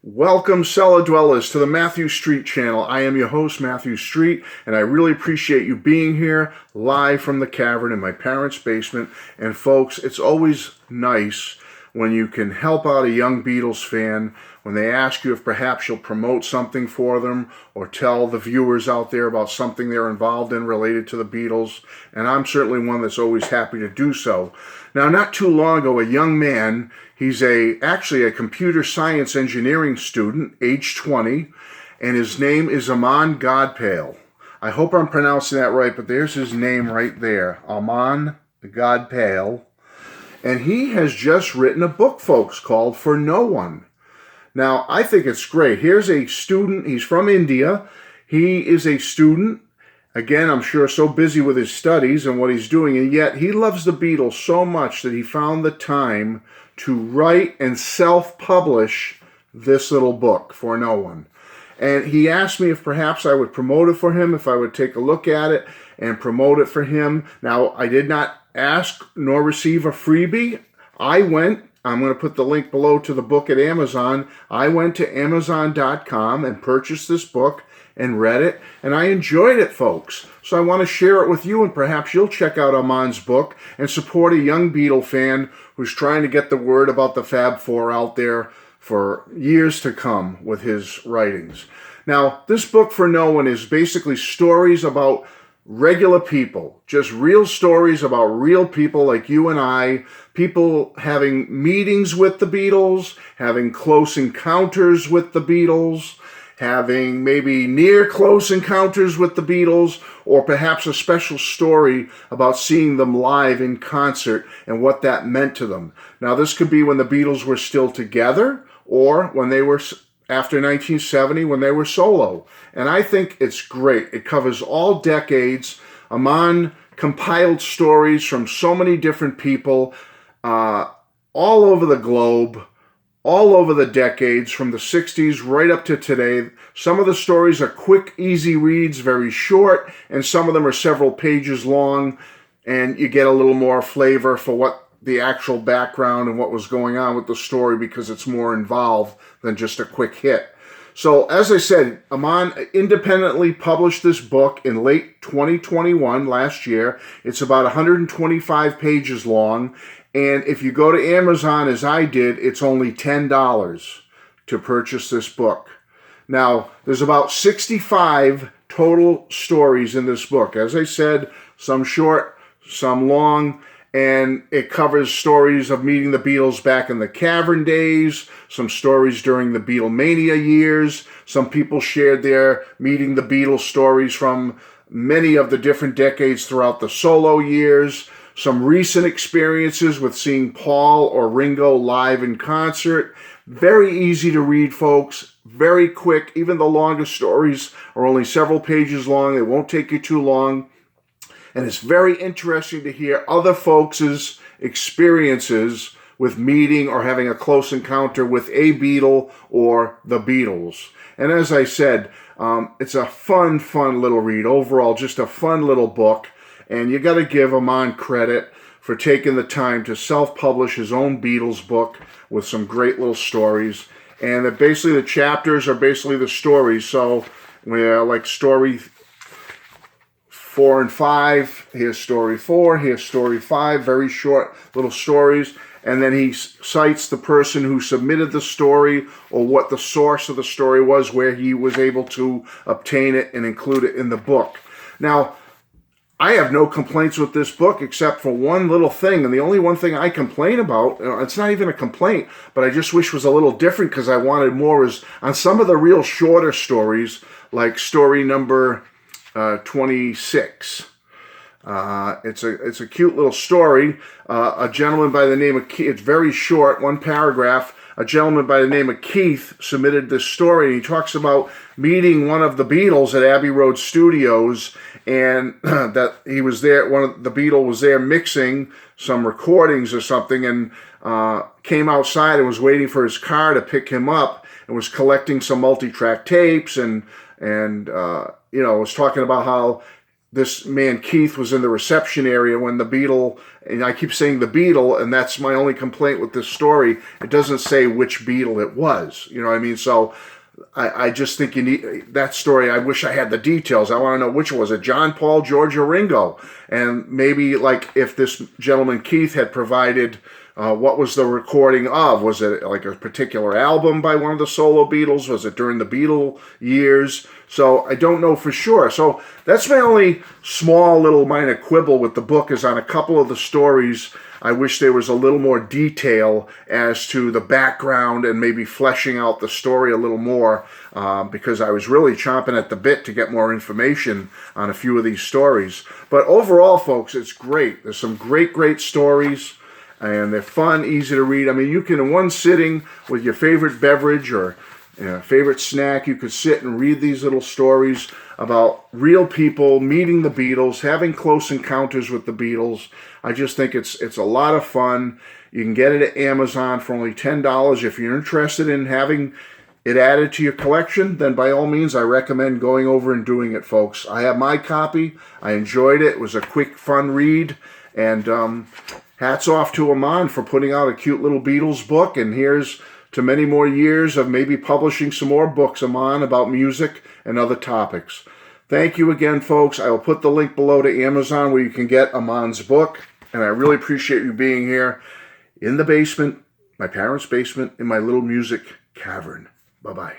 Welcome, cellar dwellers, to the Matthew Street channel. I am your host, Matthew Street, and I really appreciate you being here live from the cavern in my parents' basement. And folks, it's always nice when you can help out a young Beatles fan when they ask you if perhaps you'll promote something for them or tell the viewers out there about something they're involved in related to the Beatles. And I'm certainly one that's always happy to do so. Now, not too long ago, a young man, he's actually a computer science engineering student, age 20, and his name is Aman Gadpale. I hope I'm pronouncing that right, but there's his name right there, Aman Gadpale. And he has just written a book, folks, called For No One. Now, I think it's great. Here's a student. He's from India. He is a student. Again, I'm sure so busy with his studies and what he's doing, and yet he loves the Beatles so much that he found the time to write and self-publish this little book, For No One. And he asked me if perhaps I would promote it for him, if I would take a look at it and promote it for him. Now, I did not ask nor receive a freebie. I'm going to put the link below to the book at Amazon. I went to Amazon.com and purchased this book and read it, and I enjoyed it, folks. So I want to share it with you, and perhaps you'll check out Aman's book and support a young Beatle fan who's trying to get the word about the Fab Four out there for years to come with his writings. Now, this book, For No One, is basically stories about regular people, just real stories about real people like you and I, people having meetings with the Beatles, having close encounters with the Beatles, having maybe near close encounters with the Beatles, or perhaps a special story about seeing them live in concert and what that meant to them. Now, this could be when the Beatles were still together, or when they were after 1970 when they were solo. And I think it's great. It covers all decades. Aman compiled stories from so many different people all over the globe, all over the decades, from the 60s right up to today. Some of the stories are quick, easy reads, very short, and some of them are several pages long, and you get a little more flavor for what the actual background and what was going on with the story, because it's more involved than just a quick hit. So, as I said, Aman independently published this book in late 2021, last year. It's about 125 pages long, and if you go to Amazon, as I did, it's only $10 to purchase this book. Now, there's about 65 total stories in this book. As I said, some short, some long, and it covers stories of meeting the Beatles back in the Cavern days, some stories during the Beatlemania years. Some people shared their meeting the Beatles stories from many of the different decades throughout the solo years. Some recent experiences with seeing Paul or Ringo live in concert. Very easy to read, folks. Very quick. Even the longest stories are only several pages long. They won't take you too long. And it's very interesting to hear other folks' experiences with meeting or having a close encounter with a Beatle or the Beatles. And as I said, it's a fun little read. Overall, just a fun little book. And you got to give Aman credit for taking the time to self-publish his own Beatles book with some great little stories. And that basically the chapters are basically the stories. So, like story 4 and 5, here's story 4, here's story 5, very short little stories. And then he cites the person who submitted the story or what the source of the story was, where he was able to obtain it and include it in the book. Now, I have no complaints with this book except for one little thing, and the only one thing I complain about, it's not even a complaint, but I just wish was a little different because I wanted more, is on some of the real shorter stories, like story number 26. It's a cute little story. A gentleman by the name of Keith, it's very short, one paragraph. A gentleman by the name of Keith submitted this story. He talks about meeting one of the Beatles at Abbey Road Studios, and that he was there, the Beatle was there mixing some recordings or something, and came outside and was waiting for his car to pick him up, and was collecting some multi-track tapes, and was talking about how this man Keith was in the reception area when the Beatle, and I keep saying the Beatle, and that's my only complaint with this story. It doesn't say which Beatle it was. You know what I mean? So I just think you need that story. I wish I had the details. I want to know which one was it, John, Paul, George, or Ringo, and maybe like if this gentleman Keith had provided. What was the recording of? Was it like a particular album by one of the solo Beatles? Was it during the Beatle years? So I don't know for sure. So that's my only small little minor quibble with the book, is on a couple of the stories. I wish there was a little more detail as to the background and maybe fleshing out the story a little more, because I was really chomping at the bit to get more information on a few of these stories. But overall, folks, it's great. There's some great stories. And they're fun, easy to read. I mean, you can, in one sitting with your favorite beverage or favorite snack, you could sit and read these little stories about real people meeting the Beatles, having close encounters with the Beatles. I just think it's a lot of fun. You can get it at Amazon for only $10. If you're interested in having it added to your collection, then by all means, I recommend going over and doing it, folks. I have my copy. I enjoyed it. It was a quick, fun read. And hats off to Aman for putting out a cute little Beatles book, and here's to many more years of maybe publishing some more books, Aman, about music and other topics. Thank you again, folks. I will put the link below to Amazon where you can get Aman's book, and I really appreciate you being here in the basement, my parents' basement, in my little music cavern. Bye-bye.